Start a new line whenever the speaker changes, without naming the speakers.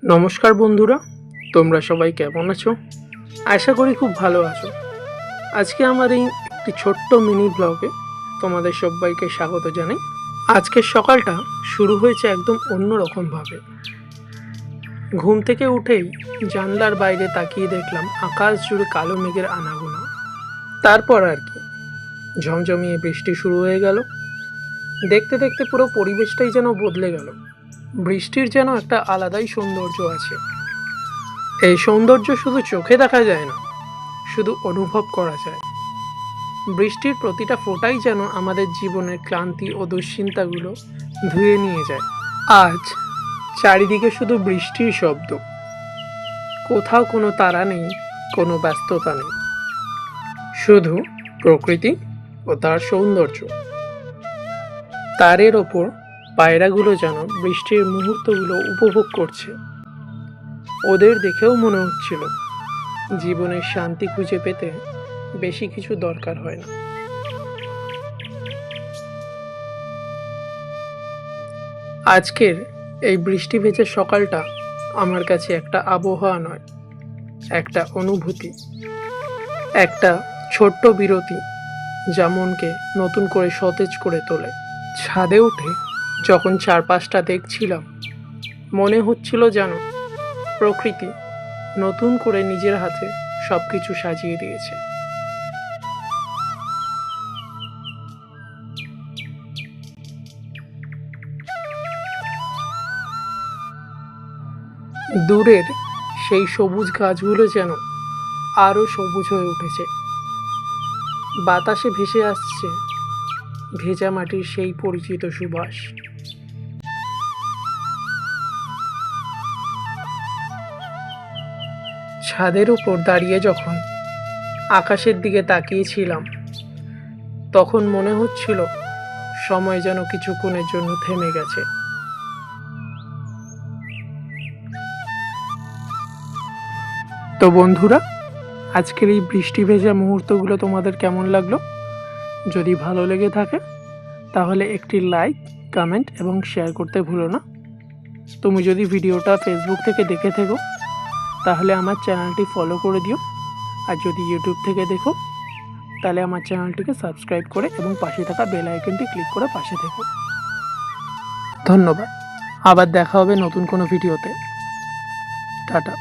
নমস্কার বন্ধুরা, তোমরা সবাই কেমন আছো? আশা করি খুব ভালো আছো। আজকে আমার এই একটি ছোট্ট মিনি ব্লগে তোমাদের সবাইকে স্বাগত জানাই। আজকের সকালটা শুরু হয়েছে একদম অন্যরকমভাবে। ঘুম থেকে উঠেই জানলার বাইরে তাকিয়ে দেখলাম আকাশ জুড়ে কালো মেঘের আনাগোনা। তারপর আর কি, ঝমঝমিয়ে বৃষ্টি শুরু হয়ে গেল। দেখতে দেখতে পুরো পরিবেশটাই যেন বদলে গেল। বৃষ্টির যেন একটা আলাদাই সৌন্দর্য আছে। এই সৌন্দর্য শুধু চোখে দেখা যায় না, শুধু অনুভব করা যায়। বৃষ্টির প্রতিটা ফোঁটাই যেন আমাদের জীবনের ক্লান্তি ও দুশ্চিন্তাগুলো ধুয়ে নিয়ে যায়। আজ চারিদিকে শুধু বৃষ্টির শব্দ, কোথাও কোনো তারা নেই, কোনো ব্যস্ততা নেই, শুধু প্রকৃতি ও তার সৌন্দর্য। তারের ওপর পায়রাগুলো যেন বৃষ্টির মুহূর্তগুলো উপভোগ করছে। ওদের দেখেও মনে হচ্ছিল জীবনের শান্তি খুঁজে পেতে বেশি কিছু দরকার হয় না। আজকের এই বৃষ্টি ভেজা সকালটা আমার কাছে একটা আবহাওয়া নয়, একটা অনুভূতি, একটা ছোট্ট বিরতি যা মনকে নতুন করে সতেজ করে তোলে। ছাদে উঠে যখন চারপাশটা দেখছিলাম, মনে হচ্ছিল যেন প্রকৃতি নতুন করে নিজের হাতে সব কিছু সাজিয়ে দিয়েছে। দূরের সেই সবুজ গাছগুলো যেন আরও সবুজ হয়ে উঠেছে। বাতাসে ভেসে আসছে ভেজা মাটির সেই পরিচিত সুবাস। ছাদের উপর দাঁড়িয়ে যখন আকাশের দিকে তাকিয়েছিলাম, তখন মনে হচ্ছিল সময় যেন কিছুক্ষণের জন্য থেমে গেছে। তো বন্ধুরা, আজকের এই বৃষ্টি ভেজা মুহূর্তগুলো তোমাদের কেমন লাগলো? যদি ভালো লেগে থাকে তাহলে একটি লাইক, কমেন্ট এবং শেয়ার করতে ভুলো না। তুমি যদি ভিডিওটা ফেসবুক থেকে দেখে থাকো তাহলে আমার চ্যানেলটি ফলো করে দিও, আর যদি ইউটিউব থেকে দেখো তাহলে আমার চ্যানেলটিকে সাবস্ক্রাইব করে এবং পাশে থাকা বেল আইকনটি ক্লিক করে পাশে থেকো। ধন্যবাদ। আবার দেখা হবে নতুন কোনো ভিডিওতে। টাটা।